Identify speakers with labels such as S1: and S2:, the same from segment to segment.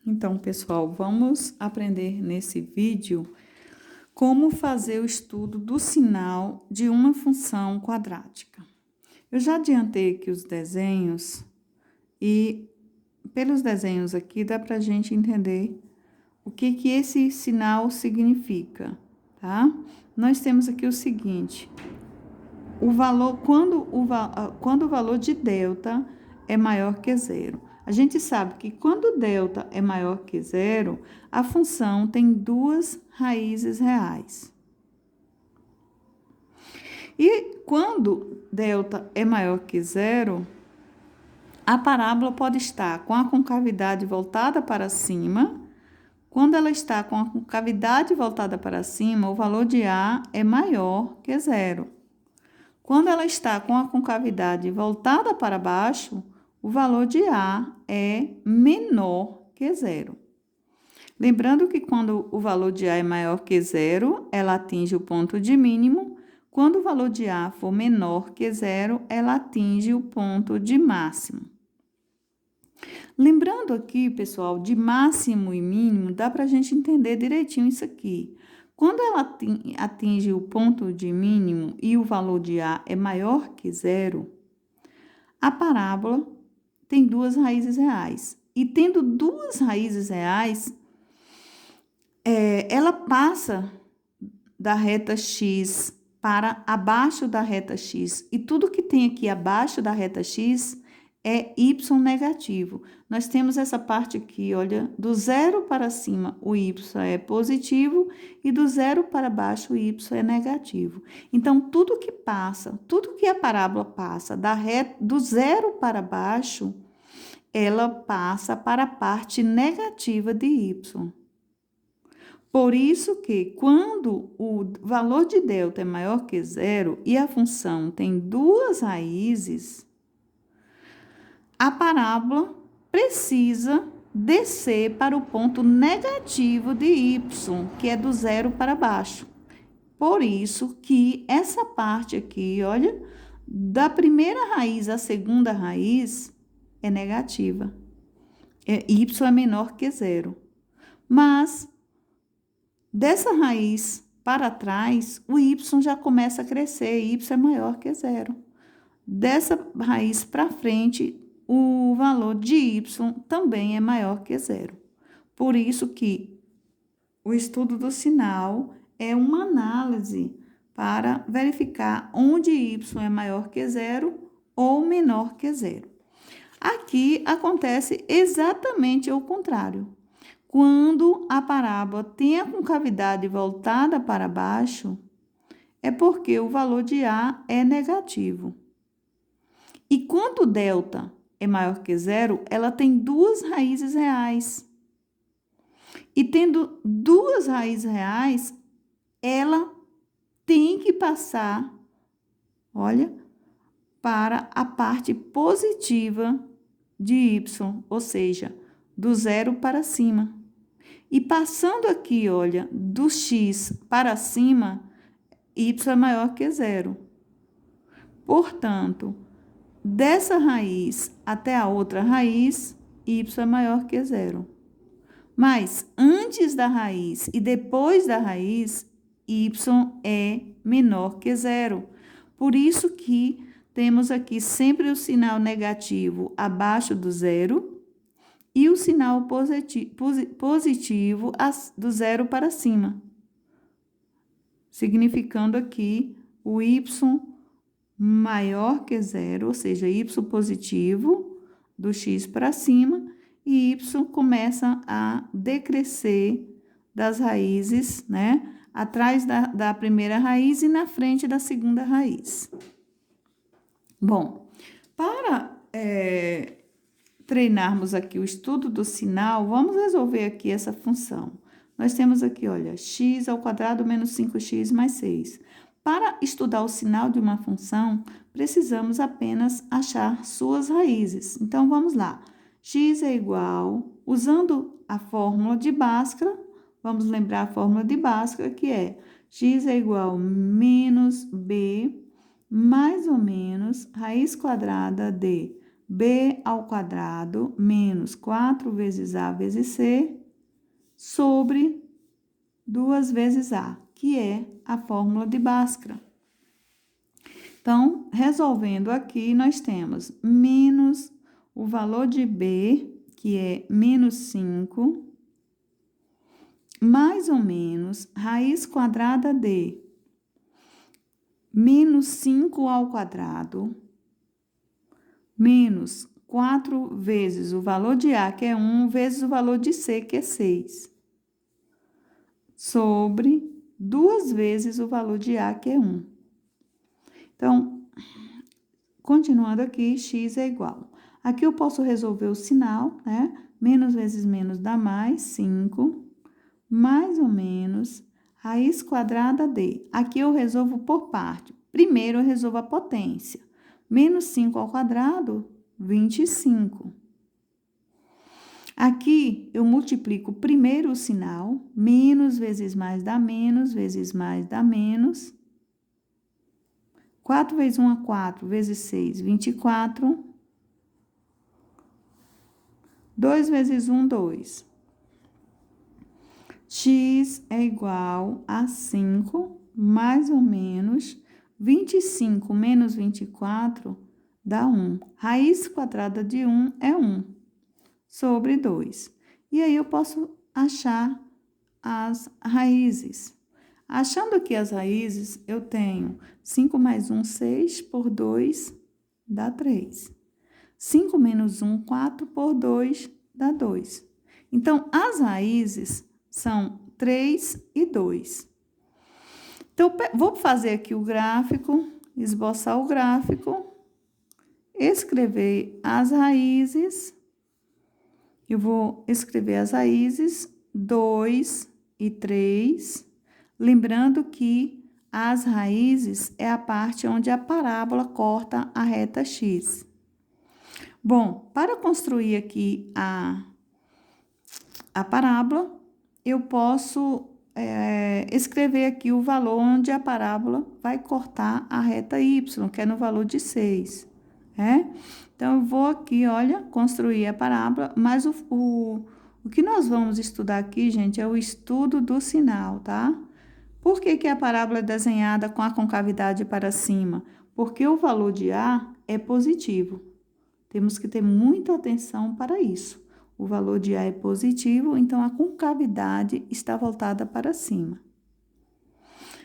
S1: Então, pessoal, vamos aprender nesse vídeo como fazer o estudo do sinal de uma função quadrática. Eu já adiantei aqui os desenhos e pelos desenhos aqui dá para a gente entender o que esse sinal significa, tá? Nós temos aqui o seguinte, quando o valor de delta é maior que zero. A gente sabe que quando delta é maior que zero, a função tem duas raízes reais. E quando delta é maior que zero, a parábola pode estar com a concavidade voltada para cima. Quando ela está com a concavidade voltada para cima, o valor de A é maior que zero. Quando ela está com a concavidade voltada para baixo, o valor de A é menor que zero. Lembrando que quando o valor de A é maior que zero, ela atinge o ponto de mínimo. Quando o valor de A for menor que zero, ela atinge o ponto de máximo. Lembrando aqui, pessoal, de máximo e mínimo, dá para a gente entender direitinho isso aqui. Quando ela atinge o ponto de mínimo e o valor de A é maior que zero, a parábola tem duas raízes reais. E tendo duas raízes reais, ela passa da reta x para abaixo da reta x. E tudo que tem aqui abaixo da reta x é y negativo. Nós temos essa parte aqui, olha, do zero para cima o y é positivo e do zero para baixo o y é negativo. Então, tudo que a parábola passa do zero para baixo, ela passa para a parte negativa de y. Por isso que, quando o valor de delta é maior que zero e a função tem duas raízes, a parábola precisa descer para o ponto negativo de y, que é do zero para baixo. Por isso que essa parte aqui, olha, da primeira raiz à segunda raiz é negativa. Y é menor que zero. Mas dessa raiz para trás, o y já começa a crescer, y é maior que zero. Dessa raiz para frente, o valor de y também é maior que zero. Por isso que o estudo do sinal é uma análise para verificar onde y é maior que zero ou menor que zero. Aqui acontece exatamente o contrário. Quando a parábola tem a concavidade voltada para baixo, é porque o valor de A é negativo. E quando delta é maior que zero, ela tem duas raízes reais. E tendo duas raízes reais, ela tem que passar, olha, para a parte positiva de y, ou seja, do zero para cima. E passando aqui, olha, do x para cima, y é maior que zero. Portanto, dessa raiz até a outra raiz, y é maior que zero. Mas antes da raiz e depois da raiz, y é menor que zero. Por isso que temos aqui sempre o sinal negativo abaixo do zero e o sinal positivo do zero para cima, significando aqui o y maior que zero, ou seja, y positivo do x para cima, e y começa a decrescer das raízes, né? Atrás da primeira raiz e na frente da segunda raiz. Bom, para treinarmos aqui o estudo do sinal, vamos resolver aqui essa função. Nós temos aqui, olha, x ao quadrado menos 5x mais 6. Para estudar o sinal de uma função, precisamos apenas achar suas raízes. Então, vamos lá. X é igual, usando a fórmula de Bhaskara, vamos lembrar a fórmula de Bhaskara, que é x é igual a menos b mais ou menos raiz quadrada de b ao quadrado menos 4 vezes a vezes c sobre 2 vezes a, que é a fórmula de Bhaskara. Então, resolvendo aqui, nós temos menos o valor de b, que é menos 5, mais ou menos raiz quadrada de menos 5 ao quadrado, menos 4 vezes o valor de A, que é 1, vezes o valor de C, que é 6, sobre 2 vezes o valor de A, que é 1. Então, continuando aqui, x é igual. Aqui eu posso resolver o sinal, né? Menos vezes menos dá mais, 5, mais ou menos raiz quadrada de. Aqui eu resolvo por parte. Primeiro eu resolvo a potência. Menos 5 ao quadrado, 25. Aqui eu multiplico primeiro o sinal. Menos vezes mais dá menos, vezes mais dá menos. 4 vezes 1 é 4, vezes 6, 24. 2 vezes 1, 2. X é igual a 5, mais ou menos 25 menos 24 dá 1. Raiz quadrada de 1 é 1, sobre 2. E aí eu posso achar as raízes. Achando aqui as raízes, eu tenho 5 mais 1, 6, por 2, dá 3. 5 menos 1, 4, por 2, dá 2. Então, as raízes são 3 e 2. Então, vou fazer aqui o gráfico, esboçar o gráfico, escrever as raízes. Eu vou escrever as raízes 2 e 3, lembrando que as raízes é a parte onde a parábola corta a reta x. Bom, para construir aqui a parábola, eu posso escrever aqui o valor onde a parábola vai cortar a reta y, que é no valor de 6. Então, eu vou aqui, olha, construir a parábola, mas o que nós vamos estudar aqui, gente, é o estudo do sinal, tá? Por que a parábola é desenhada com a concavidade para cima? Porque o valor de A é positivo. Temos que ter muita atenção para isso. O valor de A é positivo, então a concavidade está voltada para cima.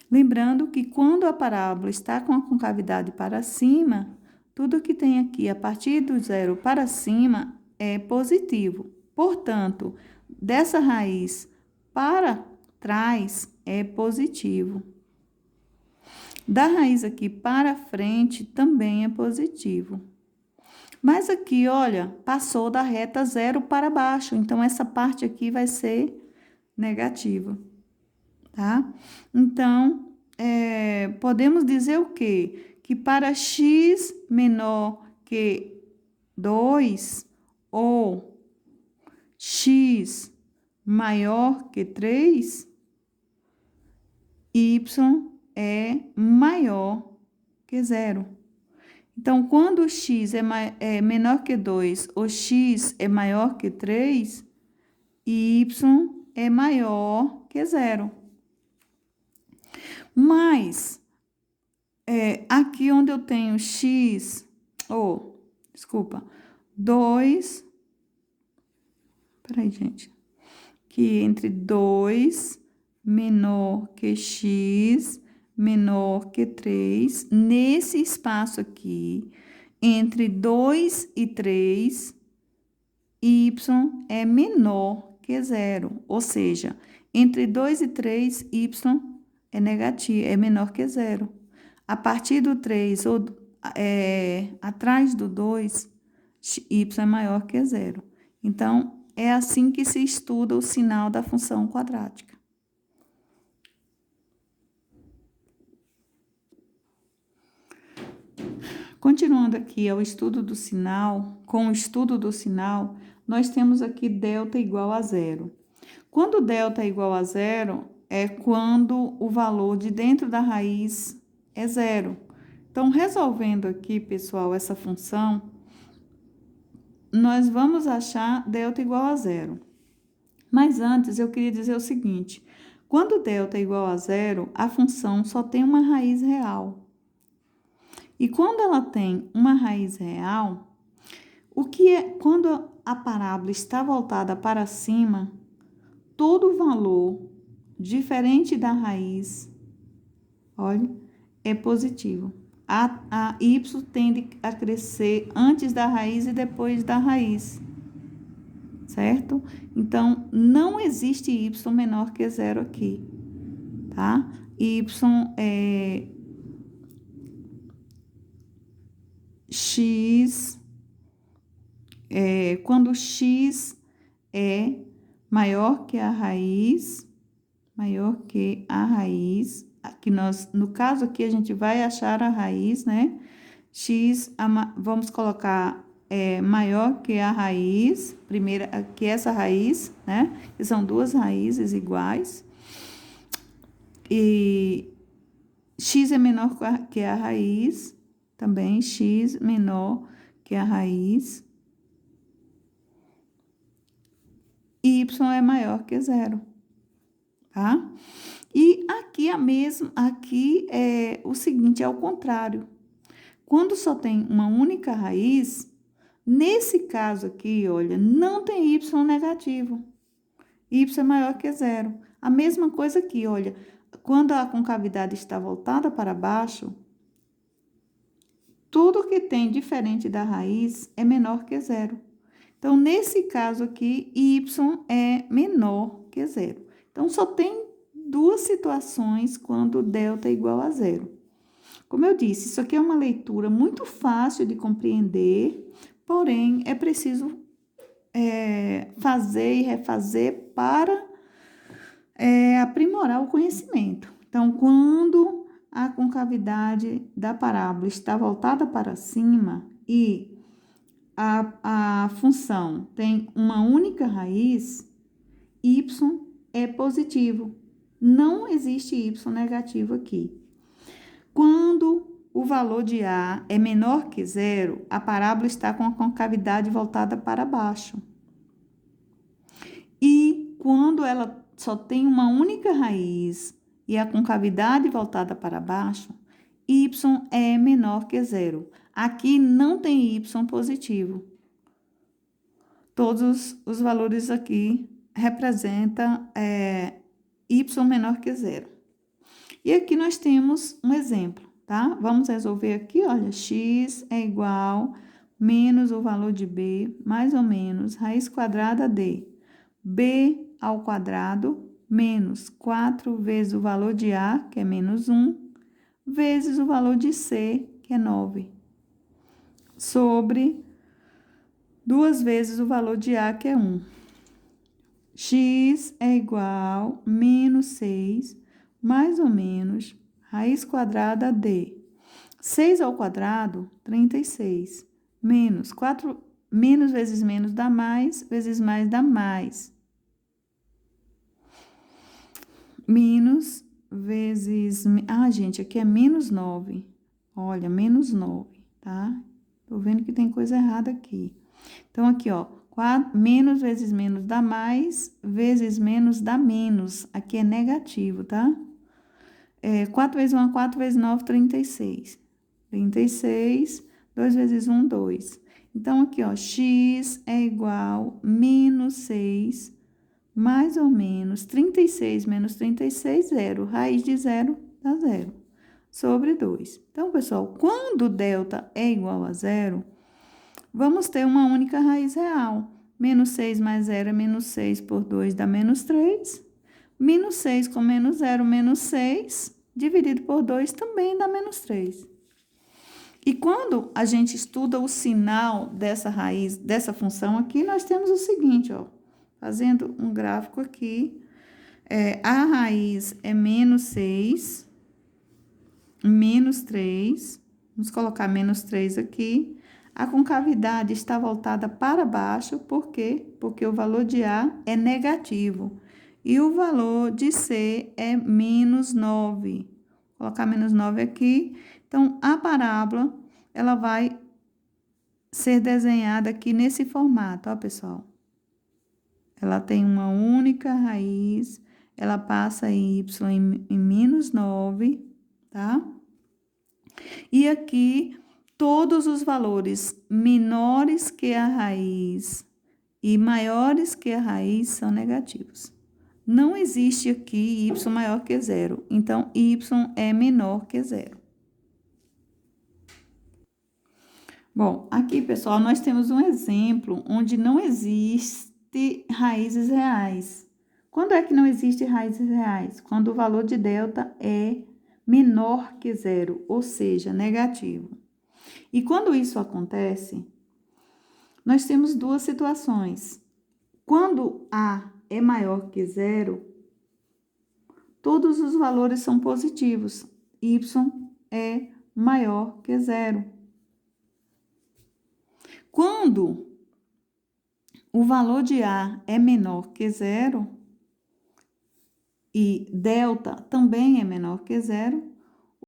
S1: Lembrando que quando a parábola está com a concavidade para cima, tudo que tem aqui a partir do zero para cima é positivo. Portanto, dessa raiz para trás é positivo. Da raiz aqui para frente também é positivo. Mas aqui, olha, passou da reta 0 para baixo, então essa parte aqui vai ser negativa, tá? Então, podemos dizer o quê? Que para x menor que 2 ou x maior que 3, y é maior que 0. Então, quando x é menor que 2 ou x é maior que 3, y é maior que 0. Mas, aqui onde eu tenho x, desculpa, 2, peraí, gente, que entre 2 menor que x menor que 3, nesse espaço aqui, entre 2 e 3, y é menor que 0, ou seja, entre 2 e 3, y é negativo, é menor que 0. A partir do 3, ou atrás do 2, y é maior que 0. Então, é assim que se estuda o sinal da função quadrática. Continuando aqui ao estudo do sinal, com o estudo do sinal, nós temos aqui delta igual a 0. Quando delta é igual a 0, é quando o valor de dentro da raiz é 0. Então, resolvendo aqui, pessoal, essa função, nós vamos achar delta igual a zero. Mas antes eu queria dizer o seguinte: quando delta é igual a zero, a função só tem uma raiz real. E quando ela tem uma raiz real, quando a parábola está voltada para cima, todo valor diferente da raiz, olha, é positivo. A y tende a crescer antes da raiz e depois da raiz, certo? Então, não existe y menor que zero aqui, tá? Y é x, quando x é maior que a raiz, que nós, no caso aqui, a gente vai achar a raiz, né? X, vamos colocar maior que a raiz, primeira, que essa raiz, né? Que são duas raízes iguais. E x é menor que a raiz, também x menor que a raiz. E y é maior que zero, tá? E aqui é o seguinte, é o contrário. Quando só tem uma única raiz, nesse caso aqui, olha, não tem y negativo. Y é maior que zero. A mesma coisa aqui, olha, quando a concavidade está voltada para baixo, tudo que tem diferente da raiz é menor que zero. Então, nesse caso aqui, y é menor que zero. Então, só tem duas situações quando delta é igual a zero. Como eu disse, isso aqui é uma leitura muito fácil de compreender, porém, é preciso fazer e refazer para aprimorar o conhecimento. Então, quando a concavidade da parábola está voltada para cima e a função tem uma única raiz, y é positivo. Não existe y negativo aqui. Quando o valor de A é menor que zero, a parábola está com a concavidade voltada para baixo. E quando ela só tem uma única raiz e a concavidade voltada para baixo, y é menor que zero. Aqui não tem y positivo. Todos os valores aqui representam y menor que zero. E aqui nós temos um exemplo, tá? Vamos resolver aqui, olha, x é igual menos o valor de b, mais ou menos, raiz quadrada de b ao quadrado, menos 4 vezes o valor de a, que é menos 1, vezes o valor de c, que é 9, sobre 2 vezes o valor de a, que é 1. X é igual menos 6, mais ou menos, raiz quadrada de 6 ao quadrado, 36, menos 4, menos vezes menos dá mais, vezes mais dá mais. Menos vezes... gente, aqui é menos 9. Olha, menos 9, tá? Tô vendo que tem coisa errada aqui. Então, aqui, ó, menos vezes menos dá mais, vezes menos dá menos. Aqui é negativo, tá? 4 vezes 1 é 4, vezes 9, 36. 36, 2 vezes 1, 2. Então, aqui, ó, x é igual menos 6, mais ou menos 36 menos 36, zero. Raiz de zero dá zero, sobre 2. Então, pessoal, quando delta é igual a zero, vamos ter uma única raiz real. Menos 6 mais 0 é menos 6 por 2 dá menos 3. Menos 6 com menos 0, menos 6, dividido por 2 também dá menos 3. E quando a gente estuda o sinal dessa raiz, dessa função aqui, nós temos o seguinte, ó. Fazendo um gráfico aqui, a raiz é menos 6, menos 3, vamos colocar menos 3 aqui. A concavidade está voltada para baixo, por quê? Porque o valor de A é negativo. E o valor de C é menos 9. Vou colocar menos 9 aqui. Então, a parábola, ela vai ser desenhada aqui nesse formato, ó, pessoal. Ela tem uma única raiz, ela passa y em menos 9, tá? E aqui, todos os valores menores que a raiz e maiores que a raiz são negativos. Não existe aqui y maior que zero, então y é menor que zero. Bom, aqui, pessoal, nós temos um exemplo onde não existe raízes reais. Quando é que não existe raízes reais? Quando o valor de delta é menor que zero, ou seja, negativo. E quando isso acontece, nós temos duas situações. Quando A é maior que zero, todos os valores são positivos. Y é maior que zero. Quando o valor de A é menor que zero e delta também é menor que zero,